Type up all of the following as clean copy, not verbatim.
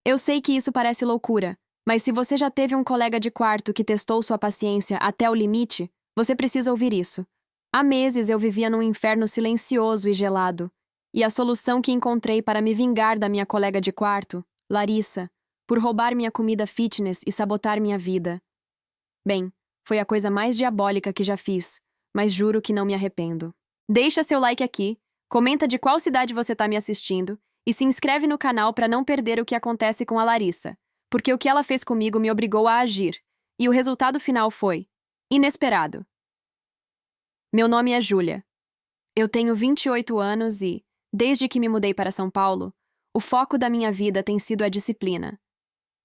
Eu sei que isso parece loucura, mas se você já teve um colega de quarto que testou sua paciência até o limite, você precisa ouvir isso. Há meses eu vivia num inferno silencioso e gelado, e a solução que encontrei para me vingar da minha colega de quarto, Larissa, por roubar minha comida fitness e sabotar minha vida. Bem, foi a coisa mais diabólica que já fiz, mas juro que não me arrependo. Deixa seu like aqui, comenta de qual cidade você está me assistindo e se inscreve no canal para não perder o que acontece com a Larissa, porque o que ela fez comigo me obrigou a agir, e o resultado final foi inesperado. Meu nome é Júlia. Eu tenho 28 anos e, desde que me mudei para São Paulo, o foco da minha vida tem sido a disciplina.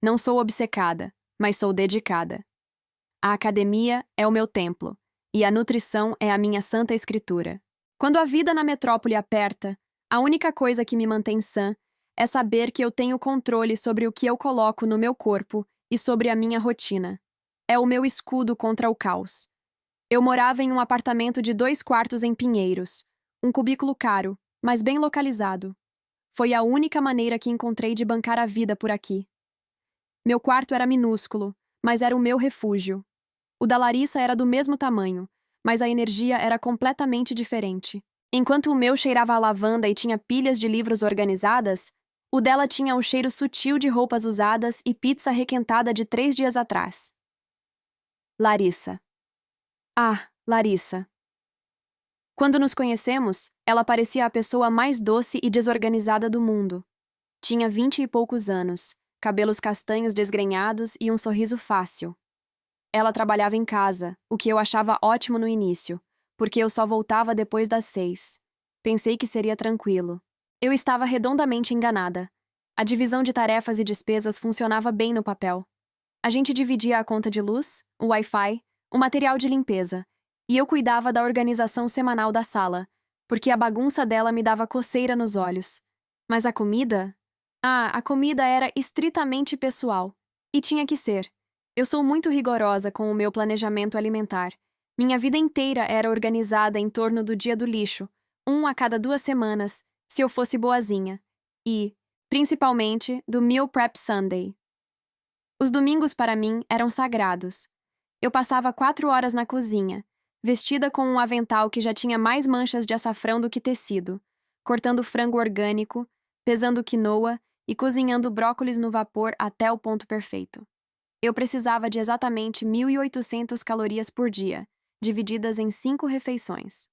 Não sou obcecada, mas sou dedicada. A academia é o meu templo, e a nutrição é a minha santa escritura. Quando a vida na metrópole aperta, a única coisa que me mantém sã é saber que eu tenho controle sobre o que eu coloco no meu corpo e sobre a minha rotina. É o meu escudo contra o caos. Eu morava em um apartamento de 2 quartos em Pinheiros, um cubículo caro, mas bem localizado. Foi a única maneira que encontrei de bancar a vida por aqui. Meu quarto era minúsculo, mas era o meu refúgio. O da Larissa era do mesmo tamanho, mas a energia era completamente diferente. Enquanto o meu cheirava a lavanda e tinha pilhas de livros organizadas, o dela tinha o cheiro sutil de roupas usadas e pizza requentada de 3 dias atrás. Larissa. Ah, Larissa. Quando nos conhecemos, ela parecia a pessoa mais doce e desorganizada do mundo. Tinha 20 e poucos anos, cabelos castanhos desgrenhados e um sorriso fácil. Ela trabalhava em casa, o que eu achava ótimo no início, porque eu só voltava depois das 6. Pensei que seria tranquilo. Eu estava redondamente enganada. A divisão de tarefas e despesas funcionava bem no papel. A gente dividia a conta de luz, o Wi-Fi, o material de limpeza, e eu cuidava da organização semanal da sala, porque a bagunça dela me dava coceira nos olhos. Mas a comida? Ah, a comida era estritamente pessoal. E tinha que ser. Eu sou muito rigorosa com o meu planejamento alimentar. Minha vida inteira era organizada em torno do dia do lixo, um a cada 2 semanas, se eu fosse boazinha. E, principalmente, do Meal Prep Sunday. Os domingos para mim eram sagrados. Eu passava 4 horas na cozinha, vestida com um avental que já tinha mais manchas de açafrão do que tecido, cortando frango orgânico, pesando quinoa e cozinhando brócolis no vapor até o ponto perfeito. Eu precisava de exatamente 1.800 calorias por dia, divididas em 5 refeições.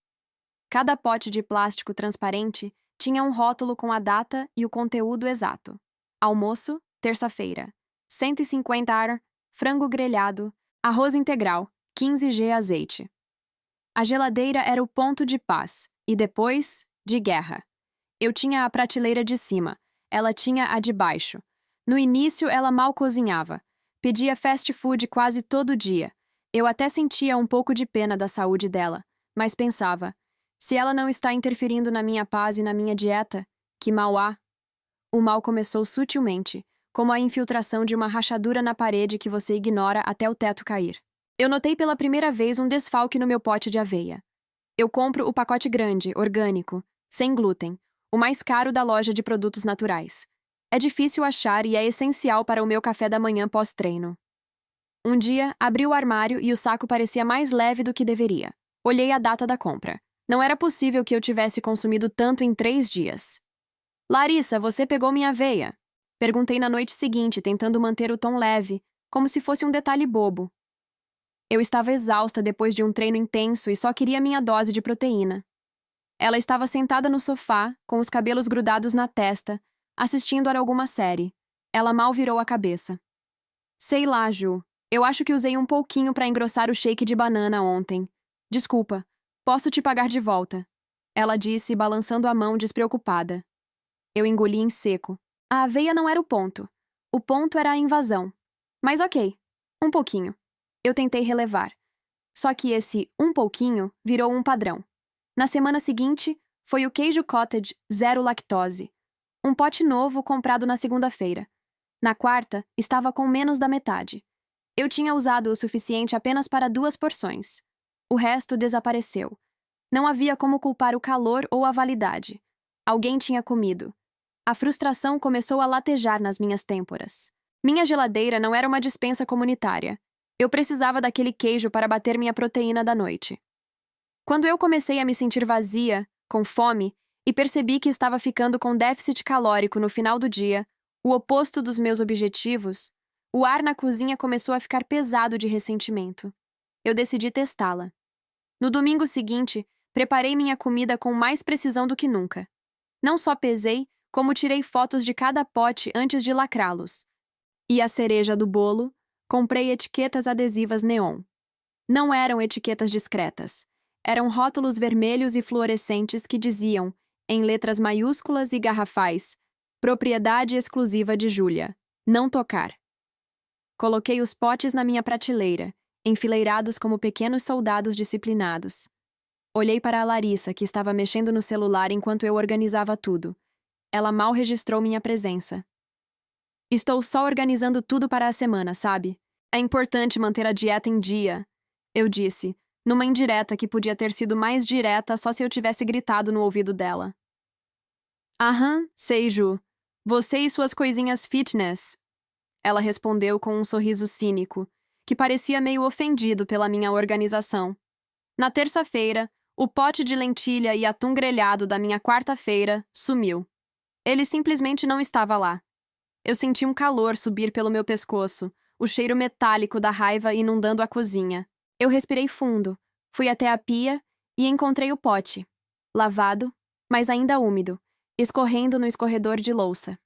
Cada pote de plástico transparente tinha um rótulo com a data e o conteúdo exato. Almoço, terça-feira. 150 ar, frango grelhado, arroz integral, 15 g azeite. A geladeira era o ponto de paz, e depois, de guerra. Eu tinha a prateleira de cima, ela tinha a de baixo. No início, ela mal cozinhava. Pedia fast food quase todo dia. Eu até sentia um pouco de pena da saúde dela, mas pensava, se ela não está interferindo na minha paz e na minha dieta, que mal há? O mal começou sutilmente, como a infiltração de uma rachadura na parede que você ignora até o teto cair. Eu notei pela primeira vez um desfalque no meu pote de aveia. Eu compro o pacote grande, orgânico, sem glúten, o mais caro da loja de produtos naturais. É difícil achar e é essencial para o meu café da manhã pós-treino. Um dia, abri o armário e o saco parecia mais leve do que deveria. Olhei a data da compra. Não era possível que eu tivesse consumido tanto em 3 dias. Larissa, você pegou minha aveia? Perguntei na noite seguinte, tentando manter o tom leve, como se fosse um detalhe bobo. Eu estava exausta depois de um treino intenso e só queria minha dose de proteína. Ela estava sentada no sofá, com os cabelos grudados na testa, assistindo a alguma série. Ela mal virou a cabeça. Sei lá, Ju. Eu acho que usei um pouquinho para engrossar o shake de banana ontem. Desculpa. Posso te pagar de volta. Ela disse, balançando a mão despreocupada. Eu engoli em seco. A aveia não era o ponto. O ponto era a invasão. Mas ok. Um pouquinho. Eu tentei relevar. Só que esse um pouquinho virou um padrão. Na semana seguinte, foi o queijo cottage zero lactose. Um pote novo comprado na segunda-feira. Na quarta, estava com menos da metade. Eu tinha usado o suficiente apenas para 2 porções. O resto desapareceu. Não havia como culpar o calor ou a validade. Alguém tinha comido. A frustração começou a latejar nas minhas têmporas. Minha geladeira não era uma despensa comunitária. Eu precisava daquele queijo para bater minha proteína da noite. Quando eu comecei a me sentir vazia, com fome, e percebi que estava ficando com déficit calórico no final do dia, o oposto dos meus objetivos, o ar na cozinha começou a ficar pesado de ressentimento. Eu decidi testá-la. No domingo seguinte, preparei minha comida com mais precisão do que nunca. Não só pesei, como tirei fotos de cada pote antes de lacrá-los. E a cereja do bolo, comprei etiquetas adesivas neon. Não eram etiquetas discretas. Eram rótulos vermelhos e fluorescentes que diziam, em letras maiúsculas e garrafais, propriedade exclusiva de Júlia. Não tocar. Coloquei os potes na minha prateleira, enfileirados como pequenos soldados disciplinados. Olhei para a Larissa, que estava mexendo no celular enquanto eu organizava tudo. Ela mal registrou minha presença. Estou só organizando tudo para a semana, sabe? É importante manter a dieta em dia, eu disse, numa indireta que podia ter sido mais direta só se eu tivesse gritado no ouvido dela. Aham, sei, Ju. Você e suas coisinhas fitness. Ela respondeu com um sorriso cínico, que parecia meio ofendido pela minha organização. Na terça-feira, o pote de lentilha e atum grelhado da minha quarta-feira sumiu. Ele simplesmente não estava lá. Eu senti um calor subir pelo meu pescoço, o cheiro metálico da raiva inundando a cozinha. Eu respirei fundo, fui até a pia e encontrei o pote, lavado, mas ainda úmido, escorrendo no escorredor de louça.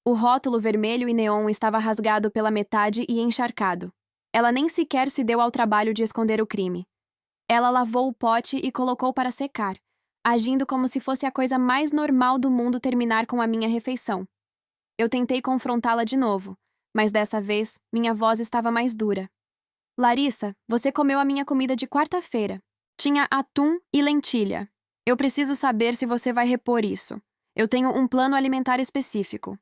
O rótulo vermelho e neon estava rasgado pela metade e encharcado. Ela nem sequer se deu ao trabalho de esconder o crime. Ela lavou o pote e colocou para secar, agindo como se fosse a coisa mais normal do mundo terminar com a minha refeição. Eu tentei confrontá-la de novo, mas dessa vez minha voz estava mais dura. Larissa, você comeu a minha comida de quarta-feira. Tinha atum e lentilha. Eu preciso saber se você vai repor isso. Eu tenho um plano alimentar específico.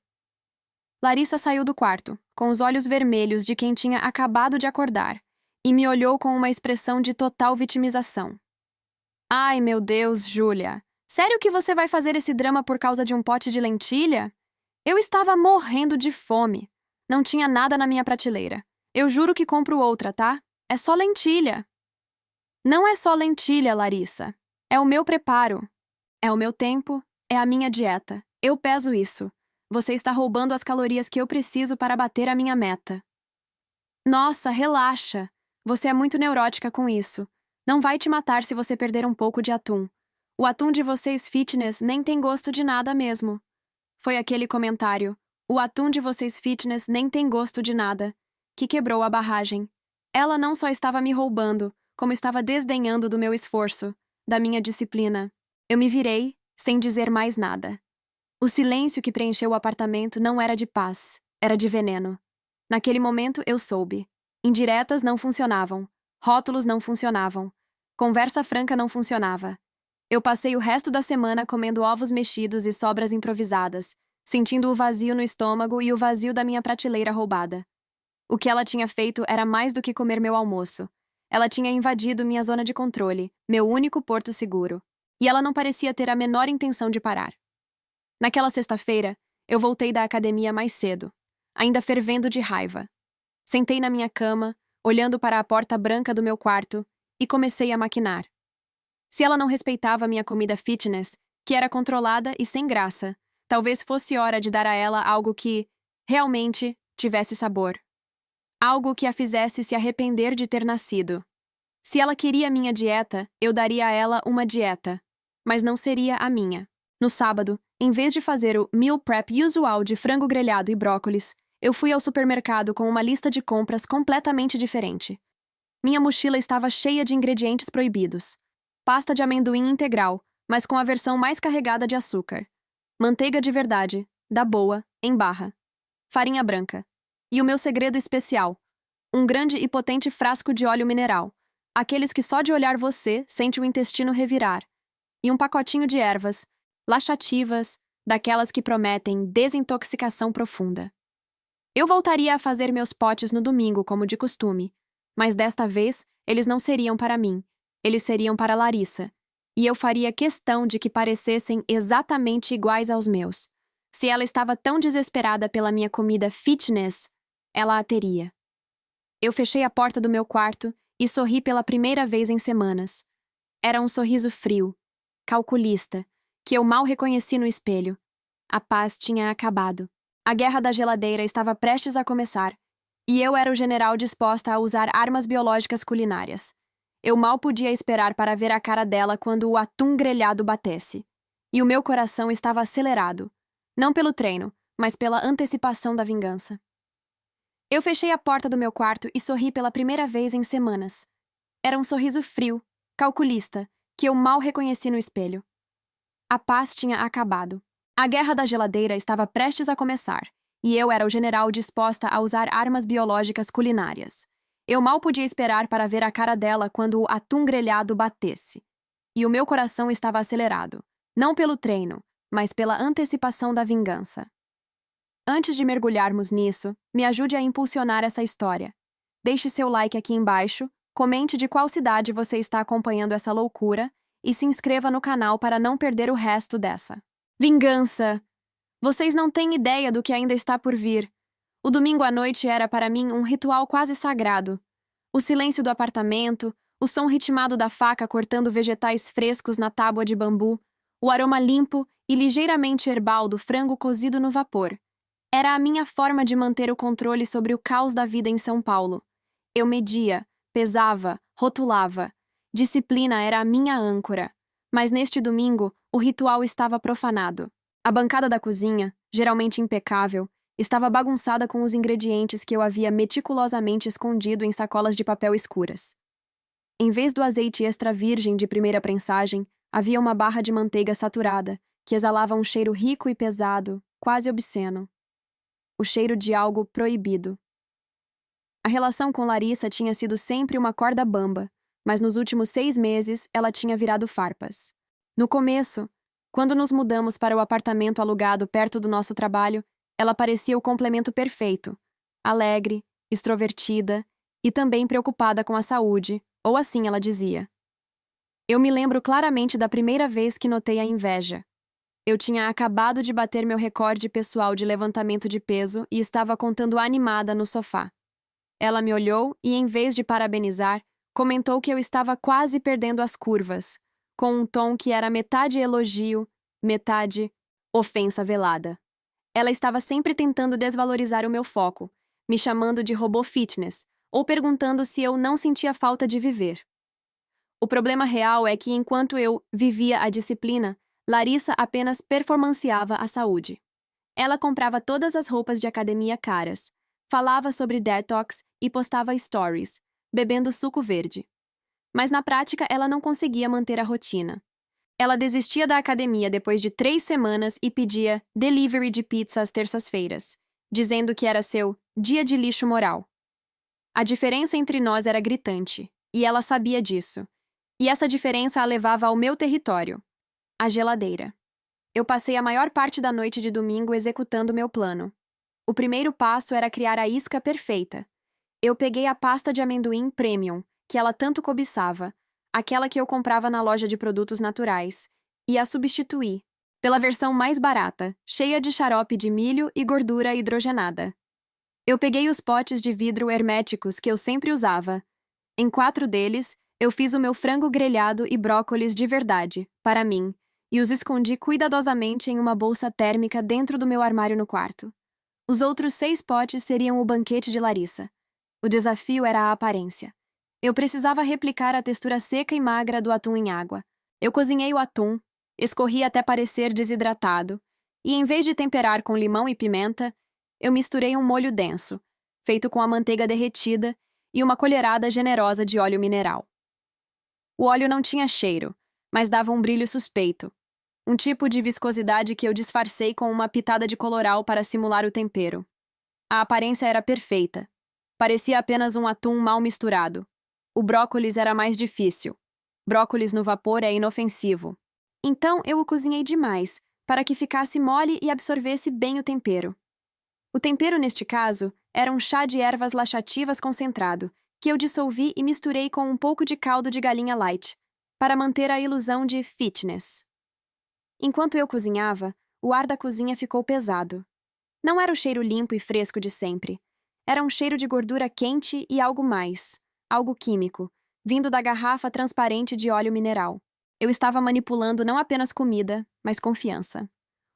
Larissa saiu do quarto, com os olhos vermelhos de quem tinha acabado de acordar, e me olhou com uma expressão de total vitimização. Ai, meu Deus, Júlia. Sério que você vai fazer esse drama por causa de um pote de lentilha? Eu estava morrendo de fome. Não tinha nada na minha prateleira. Eu juro que compro outra, tá? É só lentilha. Não é só lentilha, Larissa. É o meu preparo. É o meu tempo, é a minha dieta. Eu peso isso. Você está roubando as calorias que eu preciso para bater a minha meta. Nossa, relaxa. Você é muito neurótica com isso. Não vai te matar se você perder um pouco de atum. O atum de vocês fitness nem tem gosto de nada mesmo. Foi aquele comentário. O atum de vocês fitness nem tem gosto de nada, que quebrou a barragem. Ela não só estava me roubando, como estava desdenhando do meu esforço, da minha disciplina. Eu me virei, sem dizer mais nada. O silêncio que preencheu o apartamento não era de paz, era de veneno. Naquele momento eu soube. Indiretas não funcionavam, rótulos não funcionavam, conversa franca não funcionava. Eu passei o resto da semana comendo ovos mexidos e sobras improvisadas, sentindo o vazio no estômago e o vazio da minha prateleira roubada. O que ela tinha feito era mais do que comer meu almoço. Ela tinha invadido minha zona de controle, meu único porto seguro. E ela não parecia ter a menor intenção de parar. Naquela sexta-feira, eu voltei da academia mais cedo, ainda fervendo de raiva. Sentei na minha cama, olhando para a porta branca do meu quarto, e comecei a maquinar. Se ela não respeitava minha comida fitness, que era controlada e sem graça, talvez fosse hora de dar a ela algo que, realmente, tivesse sabor. Algo que a fizesse se arrepender de ter nascido. Se ela queria minha dieta, eu daria a ela uma dieta, mas não seria a minha. No sábado, em vez de fazer o meal prep usual de frango grelhado e brócolis, eu fui ao supermercado com uma lista de compras completamente diferente. Minha mochila estava cheia de ingredientes proibidos. Pasta de amendoim integral, mas com a versão mais carregada de açúcar. Manteiga de verdade, da boa, em barra. Farinha branca. E o meu segredo especial, um grande e potente frasco de óleo mineral, aqueles que só de olhar você sente o intestino revirar. E um pacotinho de ervas, laxativas, daquelas que prometem desintoxicação profunda. Eu voltaria a fazer meus potes no domingo, como de costume, mas desta vez eles não seriam para mim, eles seriam para Larissa, e eu faria questão de que parecessem exatamente iguais aos meus. Se ela estava tão desesperada pela minha comida fitness, ela a teria. Eu fechei a porta do meu quarto e sorri pela primeira vez em semanas. Era um sorriso frio, calculista, que eu mal reconheci no espelho. A paz tinha acabado. A guerra da geladeira estava prestes a começar, e eu era o general disposta a usar armas biológicas culinárias. Eu mal podia esperar para ver a cara dela quando o atum grelhado batesse. E o meu coração estava acelerado, não pelo treino, mas pela antecipação da vingança. Eu fechei a porta do meu quarto e sorri pela primeira vez em semanas. Era um sorriso frio, calculista, que eu mal reconheci no espelho. A paz tinha acabado. A guerra da geladeira estava prestes a começar, e eu era o general disposta a usar armas biológicas culinárias. Eu mal podia esperar para ver a cara dela quando o atum grelhado batesse. E o meu coração estava acelerado, não pelo treino, mas pela antecipação da vingança. Antes de mergulharmos nisso, me ajude a impulsionar essa história. Deixe seu like aqui embaixo, comente de qual cidade você está acompanhando essa loucura e se inscreva no canal para não perder o resto dessa. Vingança! Vocês não têm ideia do que ainda está por vir. O domingo à noite era para mim um ritual quase sagrado. O silêncio do apartamento, o som ritmado da faca cortando vegetais frescos na tábua de bambu, o aroma limpo e ligeiramente herbal do frango cozido no vapor. Era a minha forma de manter o controle sobre o caos da vida em São Paulo. Eu media, pesava, rotulava. Disciplina era a minha âncora. Mas neste domingo, o ritual estava profanado. A bancada da cozinha, geralmente impecável, estava bagunçada com os ingredientes que eu havia meticulosamente escondido em sacolas de papel escuras. Em vez do azeite extra virgem de primeira prensagem, havia uma barra de manteiga saturada, que exalava um cheiro rico e pesado, quase obsceno. O cheiro de algo proibido. A relação com Larissa tinha sido sempre uma corda bamba, mas nos últimos 6 meses ela tinha virado farpas. No começo, quando nos mudamos para o apartamento alugado perto do nosso trabalho, ela parecia o complemento perfeito, alegre, extrovertida e também preocupada com a saúde, ou assim ela dizia. Eu me lembro claramente da primeira vez que notei a inveja. Eu tinha acabado de bater meu recorde pessoal de levantamento de peso e estava contando animada no sofá. Ela me olhou e, em vez de parabenizar, comentou que eu estava quase perdendo as curvas, com um tom que era metade elogio, metade ofensa velada. Ela estava sempre tentando desvalorizar o meu foco, me chamando de robô fitness, ou perguntando se eu não sentia falta de viver. O problema real é que, enquanto eu vivia a disciplina, Larissa apenas performanceava a saúde. Ela comprava todas as roupas de academia caras, falava sobre detox e postava stories, bebendo suco verde. Mas na prática ela não conseguia manter a rotina. Ela desistia da academia depois de 3 semanas e pedia delivery de pizza às terças-feiras, dizendo que era seu dia de lixo moral. A diferença entre nós era gritante, e ela sabia disso. E essa diferença a levava ao meu território, a geladeira. Eu passei a maior parte da noite de domingo executando meu plano. O primeiro passo era criar a isca perfeita. Eu peguei a pasta de amendoim premium, que ela tanto cobiçava, aquela que eu comprava na loja de produtos naturais, e a substituí pela versão mais barata, cheia de xarope de milho e gordura hidrogenada. Eu peguei os potes de vidro herméticos que eu sempre usava. Em 4 deles, eu fiz o meu frango grelhado e brócolis de verdade, para mim, e os escondi cuidadosamente em uma bolsa térmica dentro do meu armário no quarto. Os outros 6 potes seriam o banquete de Larissa. O desafio era a aparência. Eu precisava replicar a textura seca e magra do atum em água. Eu cozinhei o atum, escorri até parecer desidratado, e em vez de temperar com limão e pimenta, eu misturei um molho denso, feito com a manteiga derretida e uma colherada generosa de óleo mineral. O óleo não tinha cheiro, mas dava um brilho suspeito, um tipo de viscosidade que eu disfarcei com uma pitada de coloral para simular o tempero. A aparência era perfeita. Parecia apenas um atum mal misturado. O brócolis era mais difícil. Brócolis no vapor é inofensivo. Então eu o cozinhei demais, para que ficasse mole e absorvesse bem o tempero. O tempero, neste caso, era um chá de ervas laxativas concentrado, que eu dissolvi e misturei com um pouco de caldo de galinha light, para manter a ilusão de fitness. Enquanto eu cozinhava, o ar da cozinha ficou pesado. Não era o cheiro limpo e fresco de sempre. Era um cheiro de gordura quente e algo mais, algo químico, vindo da garrafa transparente de óleo mineral. Eu estava manipulando não apenas comida, mas confiança.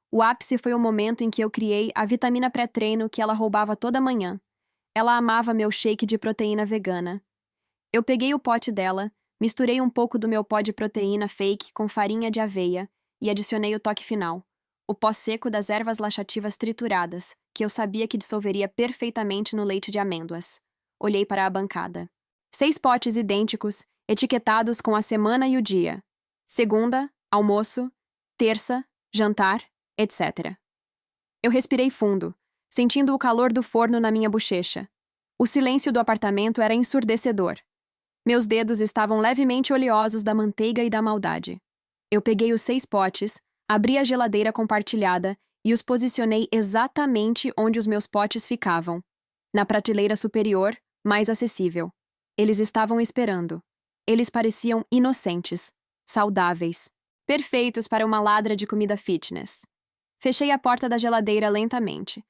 O ápice foi o momento em que eu criei a vitamina pré-treino que ela roubava toda manhã. Ela amava meu shake de proteína vegana. Eu peguei o pote dela, misturei um pouco do meu pó de proteína fake com farinha de aveia e adicionei o toque final, o pó seco das ervas laxativas trituradas, que eu sabia que dissolveria perfeitamente no leite de amêndoas. Olhei para a bancada. 6 potes idênticos, etiquetados com a semana e o dia. Segunda, almoço, terça, jantar, etc. Eu respirei fundo, sentindo o calor do forno na minha bochecha. O silêncio do apartamento era ensurdecedor. Meus dedos estavam levemente oleosos da manteiga e da maldade. Eu peguei os 6 potes, abri a geladeira compartilhada e os posicionei exatamente onde os meus potes ficavam, na prateleira superior, mais acessível. Eles estavam esperando. Eles pareciam inocentes, saudáveis, perfeitos para uma ladra de comida fitness. Fechei a porta da geladeira lentamente.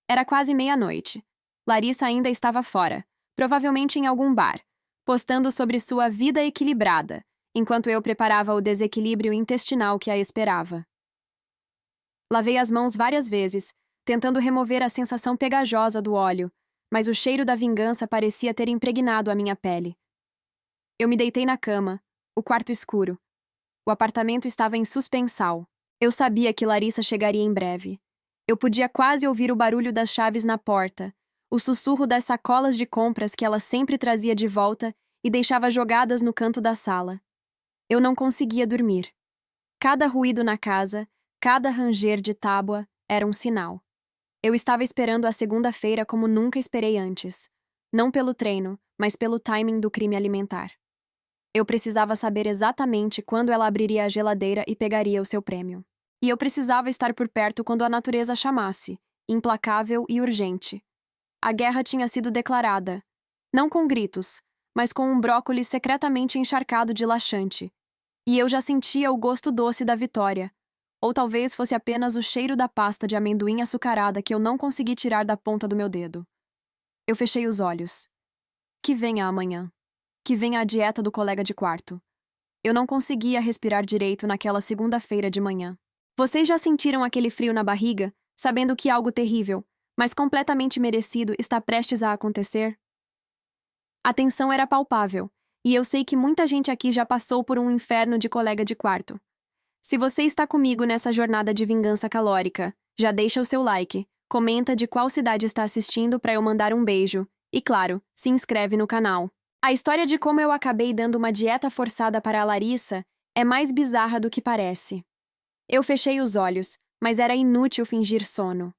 Era quase meia-noite. Larissa ainda estava fora, provavelmente em algum bar, postando sobre sua vida equilibrada, enquanto eu preparava o desequilíbrio intestinal que a esperava. Lavei as mãos várias vezes, tentando remover a sensação pegajosa do óleo, mas o cheiro da vingança parecia ter impregnado a minha pele. Eu me deitei na cama, o quarto escuro. O apartamento estava em suspensal. Eu sabia que Larissa chegaria em breve. Eu podia quase ouvir o barulho das chaves na porta, o sussurro das sacolas de compras que ela sempre trazia de volta e deixava jogadas no canto da sala. Eu não conseguia dormir. Cada ruído na casa, cada ranger de tábua era um sinal. Eu estava esperando a segunda-feira como nunca esperei antes. Não pelo treino, mas pelo timing do crime alimentar. Eu precisava saber exatamente quando ela abriria a geladeira e pegaria o seu prêmio. E eu precisava estar por perto quando a natureza chamasse, implacável e urgente. A guerra tinha sido declarada. Não com gritos, mas com um brócolis secretamente encharcado de laxante. E eu já sentia o gosto doce da vitória. Ou talvez fosse apenas o cheiro da pasta de amendoim açucarada que eu não consegui tirar da ponta do meu dedo. Eu fechei os olhos. Que venha amanhã. Que venha a dieta do colega de quarto. Eu não conseguia respirar direito naquela segunda-feira de manhã. Vocês já sentiram aquele frio na barriga, sabendo que algo terrível, mas completamente merecido, está prestes a acontecer? A tensão era palpável, e eu sei que muita gente aqui já passou por um inferno de colega de quarto. Se você está comigo nessa jornada de vingança calórica, já deixa o seu like, comenta de qual cidade está assistindo para eu mandar um beijo, e claro, se inscreve no canal. A história de como eu acabei dando uma dieta forçada para a Larissa é mais bizarra do que parece. Eu fechei os olhos, mas era inútil fingir sono.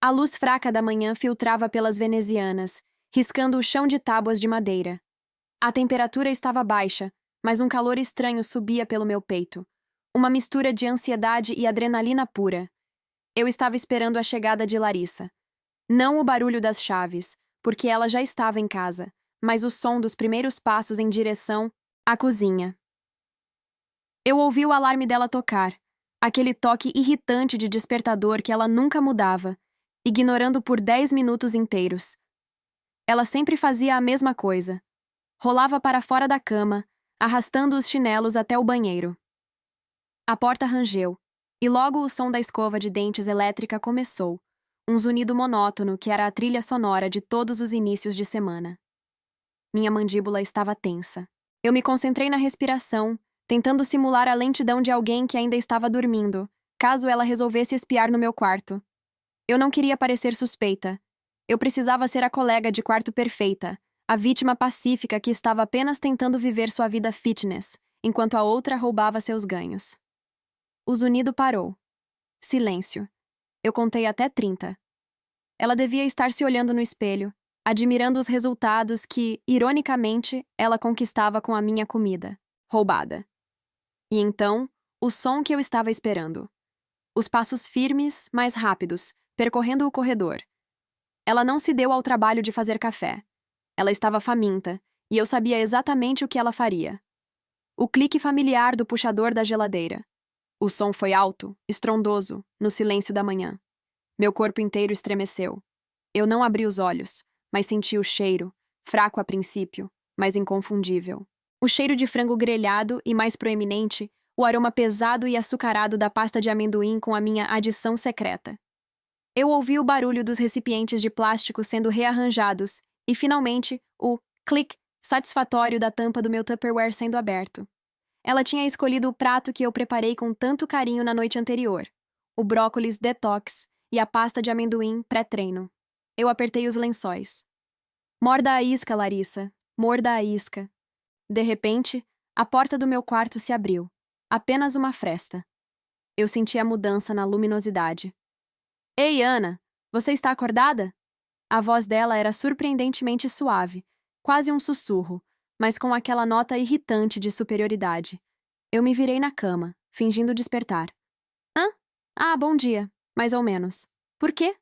A luz fraca da manhã filtrava pelas venezianas, riscando o chão de tábuas de madeira. A temperatura estava baixa, mas um calor estranho subia pelo meu peito. Uma mistura de ansiedade e adrenalina pura. Eu estava esperando a chegada de Larissa. Não o barulho das chaves, porque ela já estava em casa, mas o som dos primeiros passos em direção à cozinha. Eu ouvi o alarme dela tocar, aquele toque irritante de despertador que ela nunca mudava, ignorando por 10 minutos inteiros. Ela sempre fazia a mesma coisa. Rolava para fora da cama, arrastando os chinelos até o banheiro. A porta rangeu, e logo o som da escova de dentes elétrica começou, um zunido monótono que era a trilha sonora de todos os inícios de semana. Minha mandíbula estava tensa. Eu me concentrei na respiração, tentando simular a lentidão de alguém que ainda estava dormindo, caso ela resolvesse espiar no meu quarto. Eu não queria parecer suspeita. Eu precisava ser a colega de quarto perfeita, a vítima pacífica que estava apenas tentando viver sua vida fitness, enquanto a outra roubava seus ganhos. O zunido parou. Silêncio. Eu contei até 30. Ela devia estar se olhando no espelho, admirando os resultados que, ironicamente, ela conquistava com a minha comida, roubada. E então, o som que eu estava esperando. Os passos firmes, mais rápidos, percorrendo o corredor. Ela não se deu ao trabalho de fazer café. Ela estava faminta, e eu sabia exatamente o que ela faria. O clique familiar do puxador da geladeira. O som foi alto, estrondoso, no silêncio da manhã. Meu corpo inteiro estremeceu. Eu não abri os olhos, mas senti o cheiro, fraco a princípio, mas inconfundível. O cheiro de frango grelhado e, mais proeminente, o aroma pesado e açucarado da pasta de amendoim com a minha adição secreta. Eu ouvi o barulho dos recipientes de plástico sendo rearranjados e, finalmente, o clique satisfatório da tampa do meu Tupperware sendo aberto. Ela tinha escolhido o prato que eu preparei com tanto carinho na noite anterior, o brócolis detox e a pasta de amendoim pré-treino. Eu apertei os lençóis. Morda a isca, Larissa. Morda a isca. De repente, a porta do meu quarto se abriu. Apenas uma fresta. Eu senti a mudança na luminosidade. Ei, Ana, você está acordada? A voz dela era surpreendentemente suave, quase um sussurro, mas com aquela nota irritante de superioridade. Eu me virei na cama, fingindo despertar. Hã? Ah, bom dia. Mais ou menos. Por quê?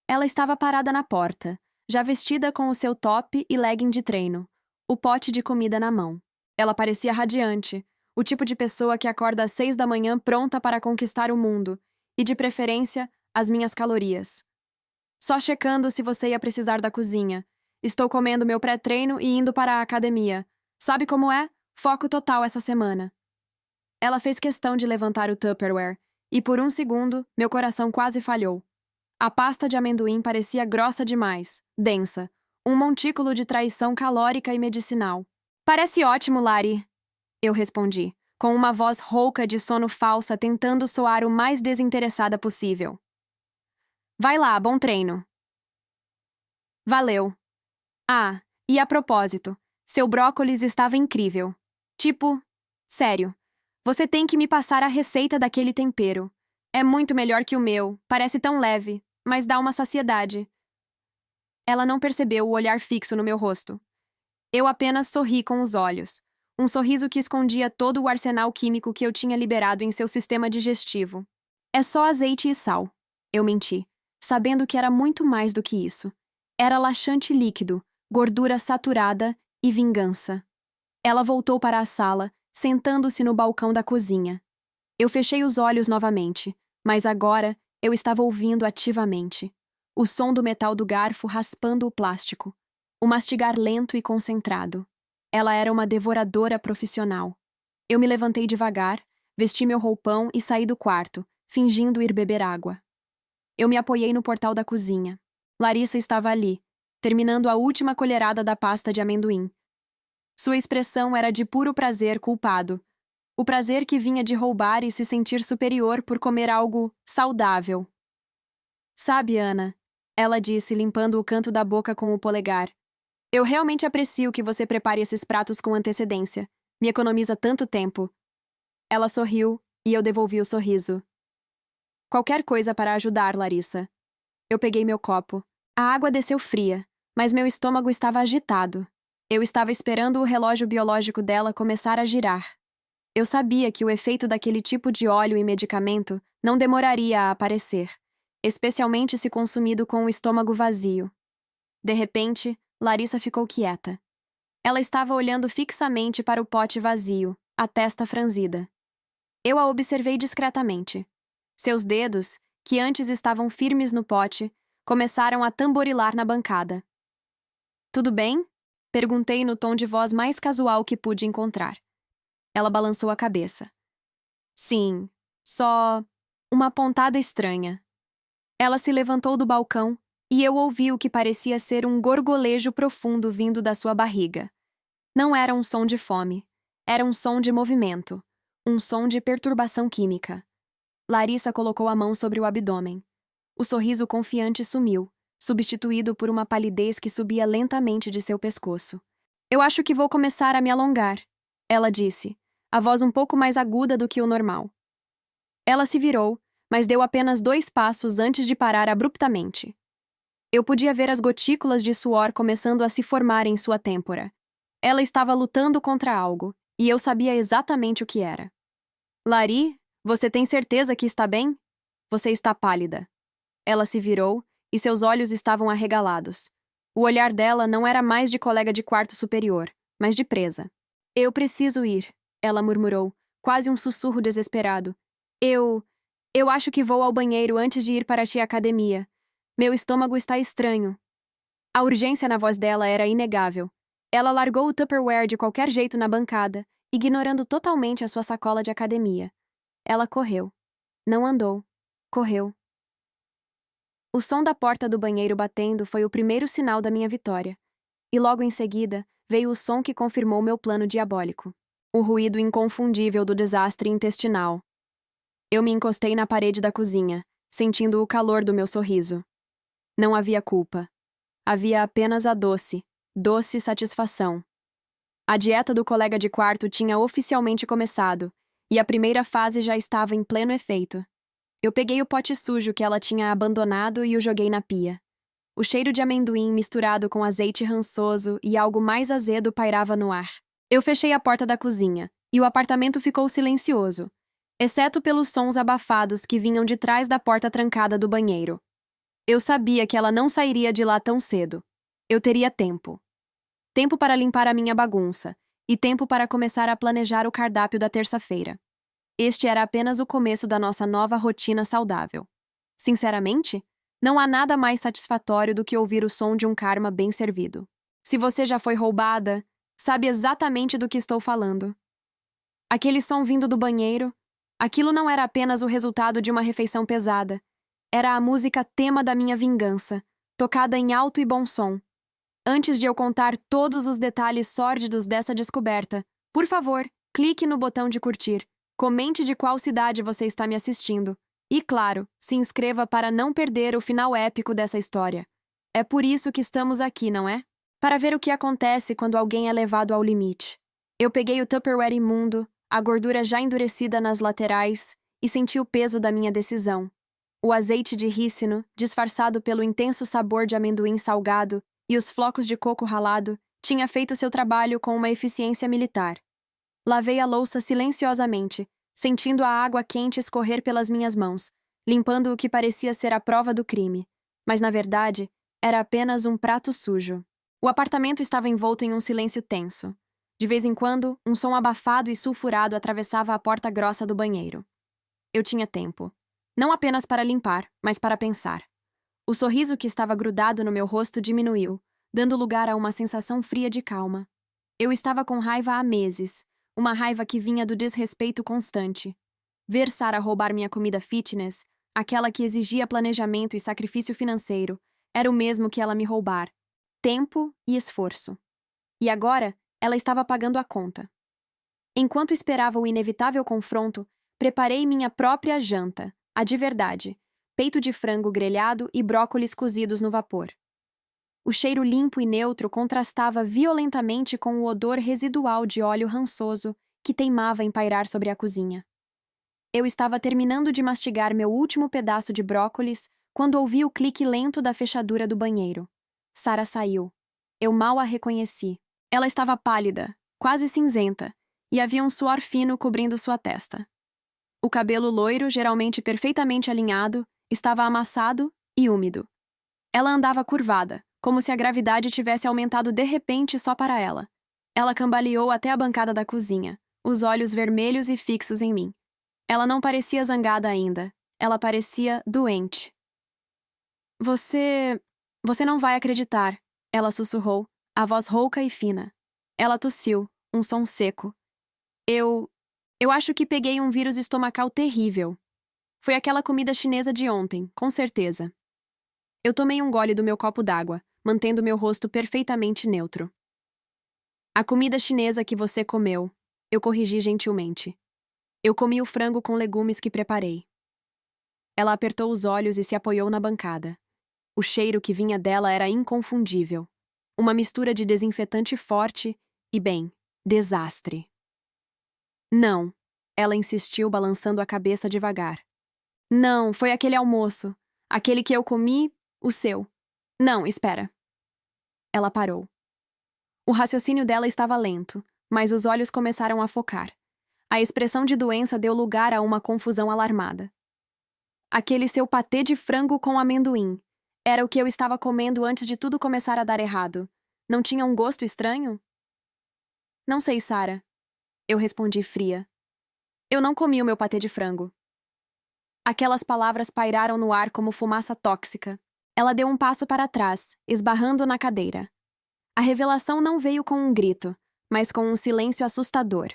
Ela estava parada na porta, já vestida com o seu top e legging de treino, o pote de comida na mão. Ela parecia radiante, o tipo de pessoa que acorda às 6 da manhã pronta para conquistar o mundo, e de preferência, as minhas calorias. Só checando se você ia precisar da cozinha. Estou comendo meu pré-treino e indo para a academia. Sabe como é? Foco total essa semana. Ela fez questão de levantar o Tupperware, e por um segundo, meu coração quase falhou. A pasta de amendoim parecia grossa demais, densa, um montículo de traição calórica e medicinal. Parece ótimo, Lari, eu respondi, com uma voz rouca de sono falsa tentando soar o mais desinteressada possível. Vai lá, bom treino. Valeu. Ah, e a propósito, seu brócolis estava incrível. Tipo, sério, você tem que me passar a receita daquele tempero. É muito melhor que o meu, parece tão leve, mas dá uma saciedade. Ela não percebeu o olhar fixo no meu rosto. Eu apenas sorri com os olhos, um sorriso que escondia todo o arsenal químico que eu tinha liberado em seu sistema digestivo. É só azeite e sal. Eu menti, sabendo que era muito mais do que isso. Era laxante líquido, gordura saturada e vingança. Ela voltou para a sala, sentando-se no balcão da cozinha. Eu fechei os olhos novamente, mas agora eu estava ouvindo ativamente. O som do metal do garfo raspando o plástico. O mastigar lento e concentrado. Ela era uma devoradora profissional. Eu me levantei devagar, vesti meu roupão e saí do quarto, fingindo ir beber água. Eu me apoiei no portal da cozinha. Larissa estava ali, terminando a última colherada da pasta de amendoim. Sua expressão era de puro prazer culpado. O prazer que vinha de roubar e se sentir superior por comer algo saudável. Sabe, Ana, ela disse, limpando o canto da boca com o polegar. Eu realmente aprecio que você prepare esses pratos com antecedência. Me economiza tanto tempo. Ela sorriu e eu devolvi o sorriso. Qualquer coisa para ajudar, Larissa. Eu peguei meu copo. A água desceu fria, mas meu estômago estava agitado. Eu estava esperando o relógio biológico dela começar a girar. Eu sabia que o efeito daquele tipo de óleo e medicamento não demoraria a aparecer, especialmente se consumido com o estômago vazio. De repente, Larissa ficou quieta. Ela estava olhando fixamente para o pote vazio, a testa franzida. Eu a observei discretamente. Seus dedos, que antes estavam firmes no pote, começaram a tamborilar na bancada. Tudo bem? Perguntei no tom de voz mais casual que pude encontrar. Ela balançou a cabeça. Sim, só uma pontada estranha. Ela se levantou do balcão e eu ouvi o que parecia ser um gorgolejo profundo vindo da sua barriga. Não era um som de fome, era um som de movimento, um som de perturbação química. Larissa colocou a mão sobre o abdômen. O sorriso confiante sumiu, substituído por uma palidez que subia lentamente de seu pescoço. Eu acho que vou começar a me alongar, ela disse, a voz um pouco mais aguda do que o normal. Ela se virou, mas deu apenas 2 passos antes de parar abruptamente. Eu podia ver as gotículas de suor começando a se formar em sua têmpora. Ela estava lutando contra algo, e eu sabia exatamente o que era. Lari, você tem certeza que está bem? Você está pálida. Ela se virou, e seus olhos estavam arregalados. O olhar dela não era mais de colega de quarto superior, mas de presa. Eu preciso ir, ela murmurou, quase um sussurro desesperado. Eu. Eu acho que vou ao banheiro antes de ir para a academia. Meu estômago está estranho. A urgência na voz dela era inegável. Ela largou o Tupperware de qualquer jeito na bancada, ignorando totalmente a sua sacola de academia. Ela correu. Não andou. Correu. O som da porta do banheiro batendo foi o primeiro sinal da minha vitória. E logo em seguida, veio o som que confirmou meu plano diabólico. O ruído inconfundível do desastre intestinal. Eu me encostei na parede da cozinha, sentindo o calor do meu sorriso. Não havia culpa. Havia apenas a doce satisfação. A dieta do colega de quarto tinha oficialmente começado, e a primeira fase já estava em pleno efeito. Eu peguei o pote sujo que ela tinha abandonado e o joguei na pia. O cheiro de amendoim misturado com azeite rançoso e algo mais azedo pairava no ar. Eu fechei a porta da cozinha, e o apartamento ficou silencioso, exceto pelos sons abafados que vinham de trás da porta trancada do banheiro. Eu sabia que ela não sairia de lá tão cedo. Eu teria tempo. Tempo para limpar a minha bagunça, e tempo para começar a planejar o cardápio da terça-feira. Este era apenas o começo da nossa nova rotina saudável. Sinceramente, não há nada mais satisfatório do que ouvir o som de um karma bem servido. Se você já foi roubada, sabe exatamente do que estou falando. Aquele som vindo do banheiro, aquilo não era apenas o resultado de uma refeição pesada. Era a música tema da minha vingança, tocada em alto e bom som. Antes de eu contar todos os detalhes sórdidos dessa descoberta, por favor, clique no botão de curtir, comente de qual cidade você está me assistindo e, claro, se inscreva para não perder o final épico dessa história. É por isso que estamos aqui, não é? Para ver o que acontece quando alguém é levado ao limite. Eu peguei o Tupperware imundo, a gordura já endurecida nas laterais, e senti o peso da minha decisão. O azeite de rícino, disfarçado pelo intenso sabor de amendoim salgado e os flocos de coco ralado, tinha feito seu trabalho com uma eficiência militar. Lavei a louça silenciosamente, sentindo a água quente escorrer pelas minhas mãos, limpando o que parecia ser a prova do crime. Mas, na verdade, era apenas um prato sujo. O apartamento estava envolto em um silêncio tenso. De vez em quando, um som abafado e sulfurado atravessava a porta grossa do banheiro. Eu tinha tempo. Não apenas para limpar, mas para pensar. O sorriso que estava grudado no meu rosto diminuiu, dando lugar a uma sensação fria de calma. Eu estava com raiva há meses, uma raiva que vinha do desrespeito constante. Ver Sarah roubar minha comida fitness, aquela que exigia planejamento e sacrifício financeiro, era o mesmo que ela me roubar. Tempo e esforço. E agora, ela estava pagando a conta. Enquanto esperava o inevitável confronto, preparei minha própria janta, a de verdade, peito de frango grelhado e brócolis cozidos no vapor. O cheiro limpo e neutro contrastava violentamente com o odor residual de óleo rançoso que teimava em pairar sobre a cozinha. Eu estava terminando de mastigar meu último pedaço de brócolis quando ouvi o clique lento da fechadura do banheiro. Sarah saiu. Eu mal a reconheci. Ela estava pálida, quase cinzenta, e havia um suor fino cobrindo sua testa. O cabelo loiro, geralmente perfeitamente alinhado, estava amassado e úmido. Ela andava curvada, como se a gravidade tivesse aumentado de repente só para ela. Ela cambaleou até a bancada da cozinha, os olhos vermelhos e fixos em mim. Ela não parecia zangada ainda. Ela parecia doente. Você não vai acreditar, ela sussurrou, a voz rouca e fina. Ela tossiu, um som seco. Eu acho que peguei um vírus estomacal terrível. Foi aquela comida chinesa de ontem, com certeza. Eu tomei um gole do meu copo d'água, mantendo meu rosto perfeitamente neutro. A comida chinesa que você comeu, eu corrigi gentilmente. Eu comi o frango com legumes que preparei. Ela apertou os olhos e se apoiou na bancada. O cheiro que vinha dela era inconfundível. Uma mistura de desinfetante forte e, bem, desastre. Não, ela insistiu, balançando a cabeça devagar. Não, foi aquele almoço. Aquele que eu comi, o seu. Não, espera. Ela parou. O raciocínio dela estava lento, mas os olhos começaram a focar. A expressão de doença deu lugar a uma confusão alarmada. Aquele seu patê de frango com amendoim. Era o que eu estava comendo antes de tudo começar a dar errado. Não tinha um gosto estranho? Não sei, Sarah. Eu respondi fria. Eu não comi o meu patê de frango. Aquelas palavras pairaram no ar como fumaça tóxica. Ela deu um passo para trás, esbarrando na cadeira. A revelação não veio com um grito, mas com um silêncio assustador.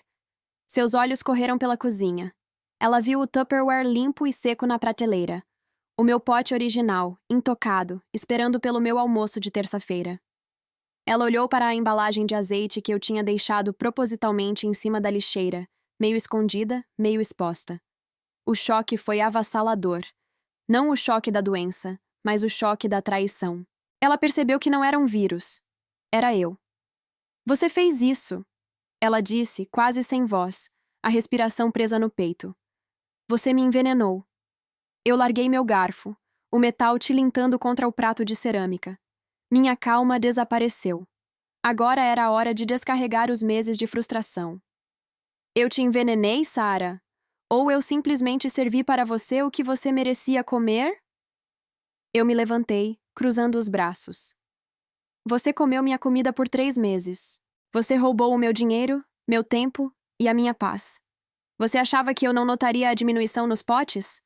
Seus olhos correram pela cozinha. Ela viu o Tupperware limpo e seco na prateleira. O meu pote original, intocado, esperando pelo meu almoço de terça-feira. Ela olhou para a embalagem de azeite que eu tinha deixado propositalmente em cima da lixeira, meio escondida, meio exposta. O choque foi avassalador. Não o choque da doença, mas o choque da traição. Ela percebeu que não era um vírus. Era eu. Você fez isso, ela disse, quase sem voz, a respiração presa no peito. Você me envenenou. Eu larguei meu garfo, o metal tilintando contra o prato de cerâmica. Minha calma desapareceu. Agora era a hora de descarregar os meses de frustração. Eu te envenenei, Sarah? Ou eu simplesmente servi para você o que você merecia comer? Eu me levantei, cruzando os braços. Você comeu minha comida por 3 meses. Você roubou o meu dinheiro, meu tempo e a minha paz. Você achava que eu não notaria a diminuição nos potes?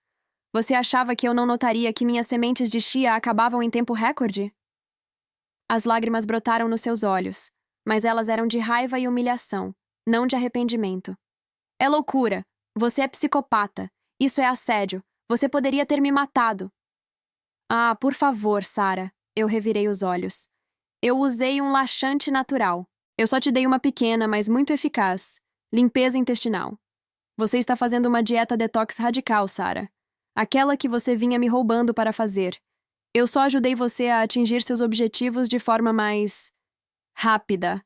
Você achava que eu não notaria que minhas sementes de chia acabavam em tempo recorde? As lágrimas brotaram nos seus olhos, mas elas eram de raiva e humilhação, não de arrependimento. É loucura! Você é psicopata! Isso é assédio! Você poderia ter me matado! Ah, por favor, Sarah, eu revirei os olhos. Eu usei um laxante natural. Eu só te dei uma pequena, mas muito eficaz. Limpeza intestinal. Você está fazendo uma dieta detox radical, Sarah. Aquela que você vinha me roubando para fazer. Eu só ajudei você a atingir seus objetivos de forma mais rápida.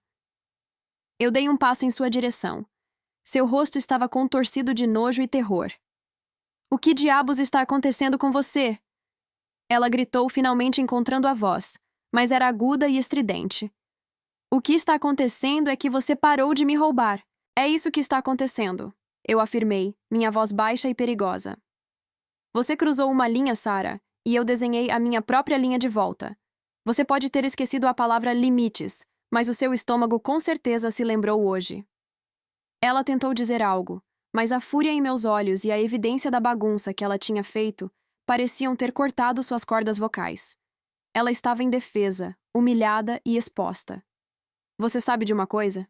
Eu dei um passo em sua direção. Seu rosto estava contorcido de nojo e terror. O que diabos está acontecendo com você? Ela gritou, finalmente encontrando a voz, mas era aguda e estridente. O que está acontecendo é que você parou de me roubar. É isso que está acontecendo, eu afirmei, minha voz baixa e perigosa. Você cruzou uma linha, Sarah, e eu desenhei a minha própria linha de volta. Você pode ter esquecido a palavra limites, mas o seu estômago com certeza se lembrou hoje. Ela tentou dizer algo, mas a fúria em meus olhos e a evidência da bagunça que ela tinha feito pareciam ter cortado suas cordas vocais. Ela estava indefesa, humilhada e exposta. Você sabe de uma coisa?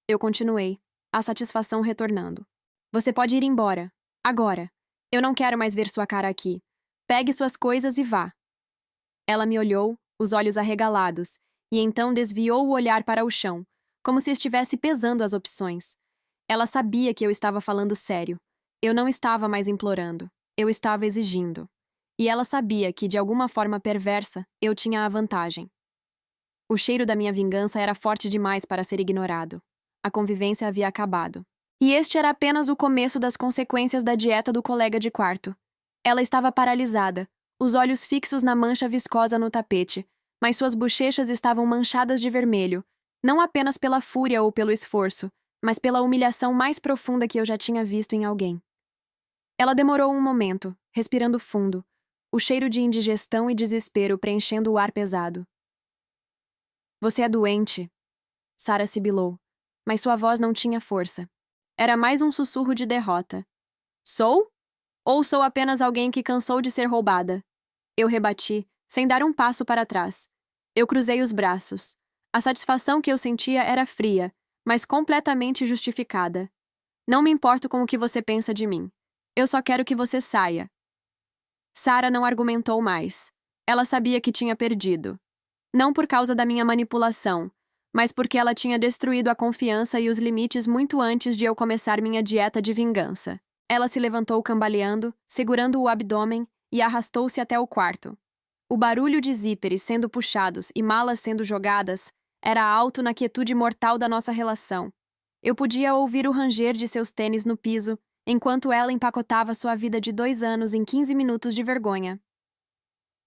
Eu continuei, a satisfação retornando. Você pode ir embora. Agora. Eu não quero mais ver sua cara aqui. Pegue suas coisas e vá. Ela me olhou, os olhos arregalados, e então desviou o olhar para o chão, como se estivesse pesando as opções. Ela sabia que eu estava falando sério. Eu não estava mais implorando. Eu estava exigindo. E ela sabia que, de alguma forma perversa, eu tinha a vantagem. O cheiro da minha vingança era forte demais para ser ignorado. A convivência havia acabado. E este era apenas o começo das consequências da dieta do colega de quarto. Ela estava paralisada, os olhos fixos na mancha viscosa no tapete, mas suas bochechas estavam manchadas de vermelho, não apenas pela fúria ou pelo esforço, mas pela humilhação mais profunda que eu já tinha visto em alguém. Ela demorou um momento, respirando fundo, o cheiro de indigestão e desespero preenchendo o ar pesado. Você é doente, Sarah sibilou, mas sua voz não tinha força. Era mais um sussurro de derrota. Sou? Ou sou apenas alguém que cansou de ser roubada? Eu rebati, sem dar um passo para trás. Eu cruzei os braços. A satisfação que eu sentia era fria, mas completamente justificada. Não me importo com o que você pensa de mim. Eu só quero que você saia. Sarah não argumentou mais. Ela sabia que tinha perdido. Não por causa da minha manipulação, mas porque ela tinha destruído a confiança e os limites muito antes de eu começar minha dieta de vingança. Ela se levantou cambaleando, segurando o abdômen, e arrastou-se até o quarto. O barulho de zíperes sendo puxados e malas sendo jogadas era alto na quietude mortal da nossa relação. Eu podia ouvir o ranger de seus tênis no piso, enquanto ela empacotava sua vida de 2 anos em 15 minutos de vergonha.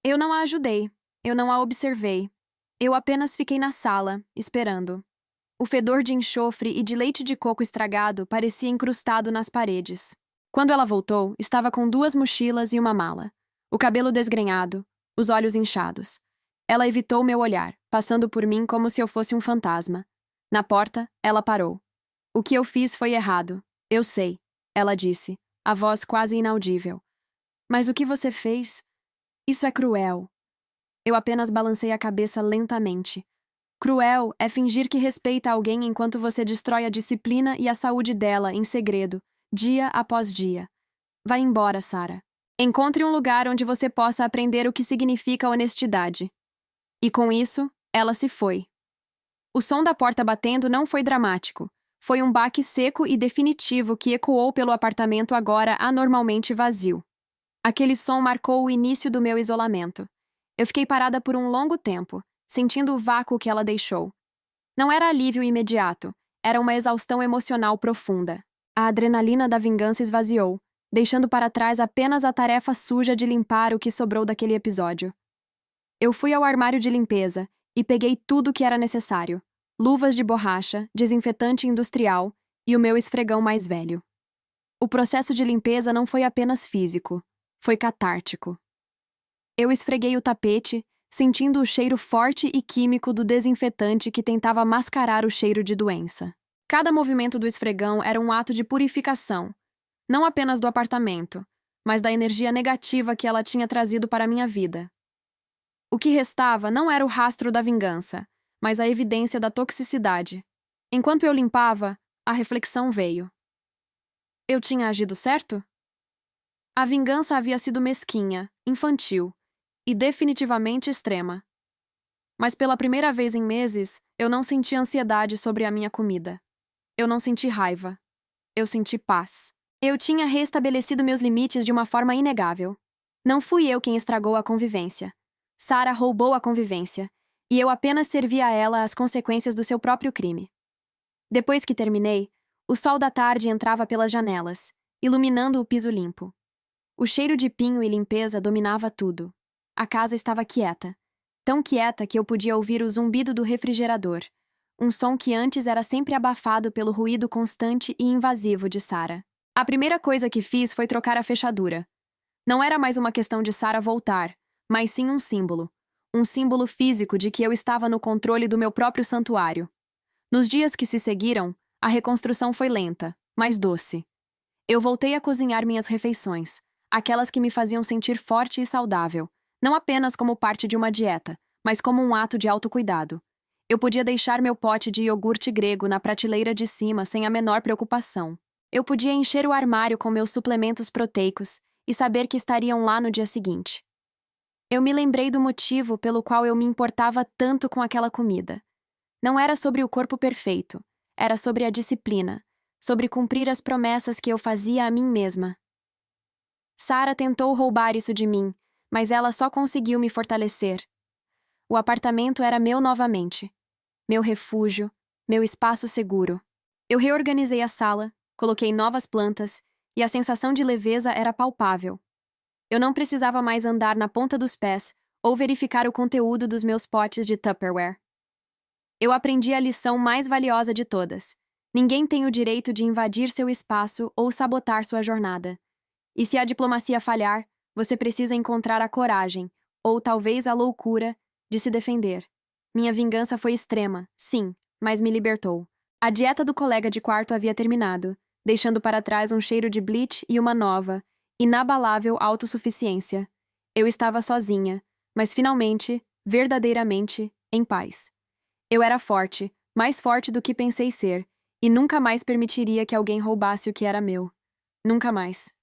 Eu não a ajudei. Eu não a observei. Eu apenas fiquei na sala, esperando. O fedor de enxofre e de leite de coco estragado parecia incrustado nas paredes. Quando ela voltou, estava com 2 mochilas e uma mala. O cabelo desgrenhado, os olhos inchados. Ela evitou meu olhar, passando por mim como se eu fosse um fantasma. Na porta, ela parou. O que eu fiz foi errado. Eu sei, ela disse, a voz quase inaudível. Mas o que você fez? Isso é cruel. Eu apenas balancei a cabeça lentamente. Cruel é fingir que respeita alguém enquanto você destrói a disciplina e a saúde dela em segredo, dia após dia. Vá embora, Sarah. Encontre um lugar onde você possa aprender o que significa honestidade. E com isso, ela se foi. O som da porta batendo não foi dramático. Foi um baque seco e definitivo que ecoou pelo apartamento agora anormalmente vazio. Aquele som marcou o início do meu isolamento. Eu fiquei parada por um longo tempo, sentindo o vácuo que ela deixou. Não era alívio imediato, era uma exaustão emocional profunda. A adrenalina da vingança esvaziou, deixando para trás apenas a tarefa suja de limpar o que sobrou daquele episódio. Eu fui ao armário de limpeza e peguei tudo o que era necessário: luvas de borracha, desinfetante industrial e o meu esfregão mais velho. O processo de limpeza não foi apenas físico, foi catártico. Eu esfreguei o tapete, sentindo o cheiro forte e químico do desinfetante que tentava mascarar o cheiro de doença. Cada movimento do esfregão era um ato de purificação, não apenas do apartamento, mas da energia negativa que ela tinha trazido para a minha vida. O que restava não era o rastro da vingança, mas a evidência da toxicidade. Enquanto eu limpava, a reflexão veio. Eu tinha agido certo? A vingança havia sido mesquinha, infantil e definitivamente extrema. Mas pela primeira vez em meses, eu não senti ansiedade sobre a minha comida. Eu não senti raiva. Eu senti paz. Eu tinha restabelecido meus limites de uma forma inegável. Não fui eu quem estragou a convivência. Sarah roubou a convivência, e eu apenas servi a ela as consequências do seu próprio crime. Depois que terminei, o sol da tarde entrava pelas janelas, iluminando o piso limpo. O cheiro de pinho e limpeza dominava tudo. A casa estava quieta, tão quieta que eu podia ouvir o zumbido do refrigerador, um som que antes era sempre abafado pelo ruído constante e invasivo de Sarah. A primeira coisa que fiz foi trocar a fechadura. Não era mais uma questão de Sarah voltar, mas sim um símbolo físico de que eu estava no controle do meu próprio santuário. Nos dias que se seguiram, a reconstrução foi lenta, mas doce. Eu voltei a cozinhar minhas refeições, aquelas que me faziam sentir forte e saudável, não apenas como parte de uma dieta, mas como um ato de autocuidado. Eu podia deixar meu pote de iogurte grego na prateleira de cima sem a menor preocupação. Eu podia encher o armário com meus suplementos proteicos e saber que estariam lá no dia seguinte. Eu me lembrei do motivo pelo qual eu me importava tanto com aquela comida. Não era sobre o corpo perfeito, era sobre a disciplina, sobre cumprir as promessas que eu fazia a mim mesma. Sarah tentou roubar isso de mim, mas ela só conseguiu me fortalecer. O apartamento era meu novamente. Meu refúgio, meu espaço seguro. Eu reorganizei a sala, coloquei novas plantas, e a sensação de leveza era palpável. Eu não precisava mais andar na ponta dos pés ou verificar o conteúdo dos meus potes de Tupperware. Eu aprendi a lição mais valiosa de todas. Ninguém tem o direito de invadir seu espaço ou sabotar sua jornada. E se a diplomacia falhar, você precisa encontrar a coragem, ou talvez a loucura, de se defender. Minha vingança foi extrema, sim, mas me libertou. A dieta do colega de quarto havia terminado, deixando para trás um cheiro de bleach e uma nova, inabalável autossuficiência. Eu estava sozinha, mas finalmente, verdadeiramente, em paz. Eu era forte, mais forte do que pensei ser, e nunca mais permitiria que alguém roubasse o que era meu. Nunca mais.